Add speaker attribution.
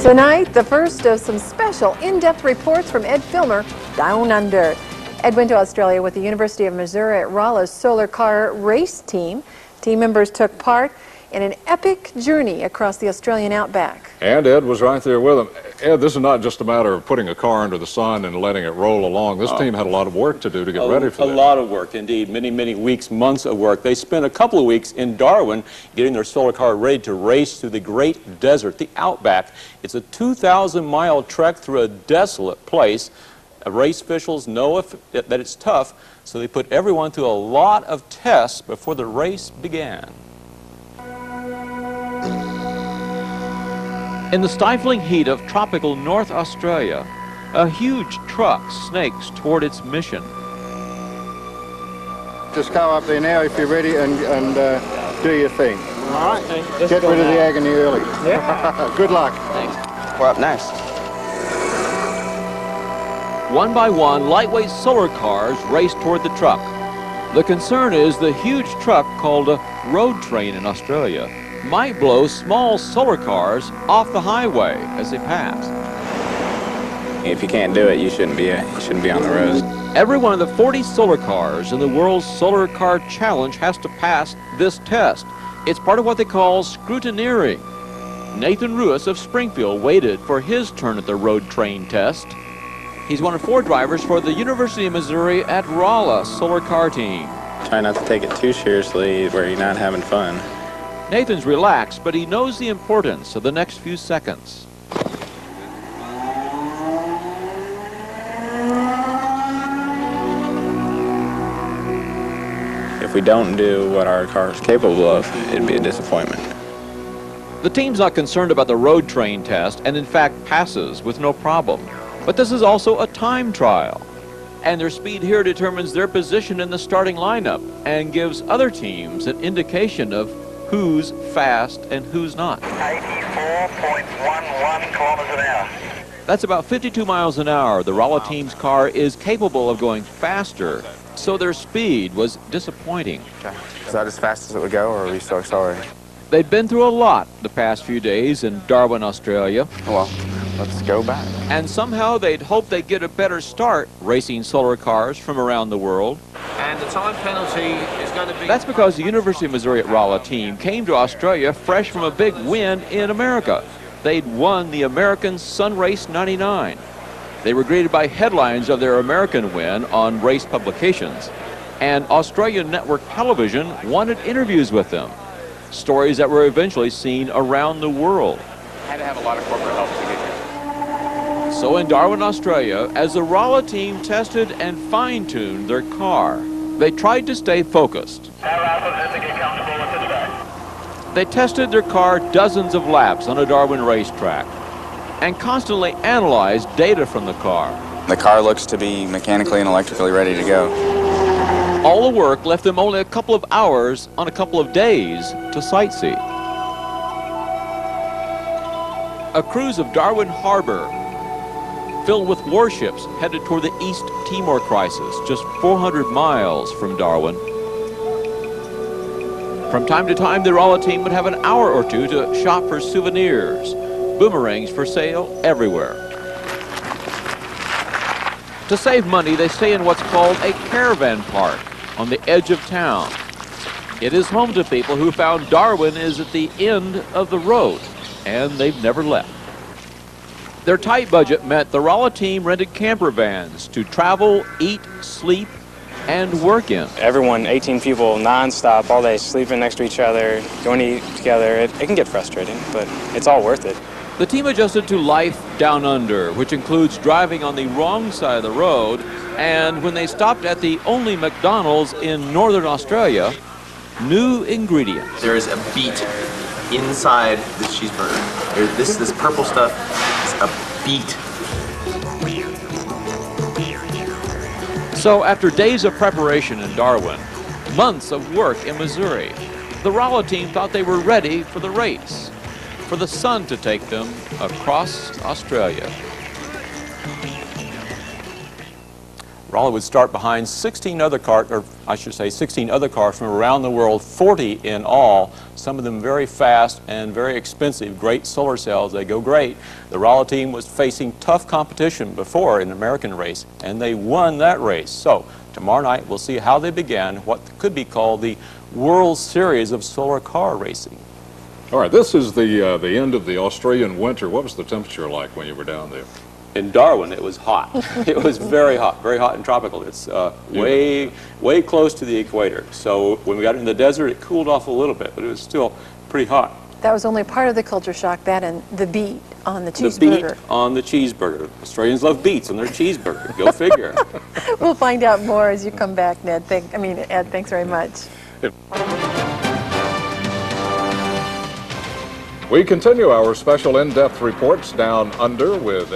Speaker 1: Tonight, the first of some special in-depth reports from Ed Filmer down under. Ed went to Australia with the University of Missouri Rolla's solar car race team. Team members took part in an epic journey across the Australian outback.
Speaker 2: And Ed was right there with them. Ed, this is not just a matter of putting a car under the sun and letting it roll along. This team had a lot of work to do to get ready for that.
Speaker 3: A lot of work, indeed. Many, many weeks, months of work. They spent a couple of weeks in Darwin getting their solar car ready to race through the great desert, the outback. It's a 2,000-mile trek through a desolate place. Race officials know that it's tough, so they put everyone through a lot of tests before the race began. In the stifling heat of tropical North Australia, a huge truck snakes toward its mission.
Speaker 4: Just go up there now if you're ready and do your thing. All right?
Speaker 3: Okay,
Speaker 4: get rid of the agony early.
Speaker 3: Yeah.
Speaker 4: Good luck.
Speaker 3: Thanks.
Speaker 5: We're up next.
Speaker 3: One by one, lightweight solar cars race toward the truck. The concern is the huge truck, called a road train in Australia, might blow small solar cars off the highway as they pass.
Speaker 5: If you can't do it, you shouldn't be on the road.
Speaker 3: Every one of the 40 solar cars in the World's Solar Car Challenge has to pass this test. It's part of what they call scrutineering. Nathan Ruiz of Springfield waited for his turn at the road train test. He's one of 4 drivers for the University of Missouri at Rolla solar car team.
Speaker 5: Try not to take it too seriously where you're not having fun.
Speaker 3: Nathan's relaxed, but he knows the importance of the next few seconds.
Speaker 5: If we don't do what our car is capable of, it'd be a disappointment.
Speaker 3: The team's not concerned about the road train test, and in fact passes with no problem. But this is also a time trial, and their speed here determines their position in the starting lineup and gives other teams an indication of who's fast and who's not.
Speaker 6: 84.11 kilometers an hour.
Speaker 3: That's about 52 miles an hour. The Rolla team's car is capable of going faster, so their speed was disappointing.
Speaker 5: Is that as fast as it would go, or are we still accelerating?
Speaker 3: They'd been through a lot the past few days in Darwin, Australia.
Speaker 5: Well, let's go back.
Speaker 3: And somehow they'd hoped they'd get a better start racing solar cars from around the world.
Speaker 7: And the time penalty is going to be...
Speaker 3: That's because the University of Missouri at Rolla team came to Australia fresh from a big win in America. They'd won the American Sun Race 99. They were greeted by headlines of their American win on race publications. And Australian network television wanted interviews with them. Stories that were eventually seen around the world.
Speaker 5: Had to have a lot of corporate help to get here.
Speaker 3: So in Darwin, Australia, as the Rolla team tested and fine-tuned their car, they tried to stay focused. They tested their car dozens of laps on a Darwin racetrack and constantly analyzed data from the car.
Speaker 5: The car looks to be mechanically and electrically ready to go.
Speaker 3: All the work left them only a couple of hours on a couple of days to sightsee. A cruise of Darwin Harbor filled with warships headed toward the East Timor crisis, just 400 miles from Darwin. From time to time, the Rolla team would have an hour or two to shop for souvenirs, boomerangs for sale everywhere. To save money, they stay in what's called a caravan park on the edge of town. It is home to people who found Darwin is at the end of the road, and they've never left. Their tight budget meant the Rolla team rented camper vans to travel, eat, sleep, and work in.
Speaker 8: Everyone, 18 people, non-stop, all day, sleeping next to each other, going to eat together. It can get frustrating, but it's all worth it.
Speaker 3: The team adjusted to life down under, which includes driving on the wrong side of the road, and when they stopped at the only McDonald's in Northern Australia, new ingredients.
Speaker 9: There is a beet inside the cheeseburger. This purple stuff is a beet.
Speaker 3: So after days of preparation in Darwin, months of work in Missouri, the Rolla team thought they were ready for the race, for the sun to take them across Australia. Rolla would start behind 16 other cars, or I should say 16 other cars from around the world, 40 in all, some of them very fast and very expensive, great solar cells. They go great. The Rolla team was facing tough competition before in an American race, and they won that race. So tomorrow night we'll see how they began what could be called the World Series of solar car racing.
Speaker 2: All right, this is the end of the Australian winter. What was the temperature like when you were down there?
Speaker 3: In Darwin, it was hot. It was very hot and tropical. It's way close to the equator. So when we got in the desert, it cooled off a little bit, but it was still pretty hot.
Speaker 1: That was only part of the culture shock, that and the beet on the
Speaker 3: The
Speaker 1: cheeseburger.
Speaker 3: beet on the cheeseburger. Australians love beets on their cheeseburger. Go figure.
Speaker 1: We'll find out more as you come back, Ned. Ed, thanks very much.
Speaker 2: We continue our special in-depth reports down under with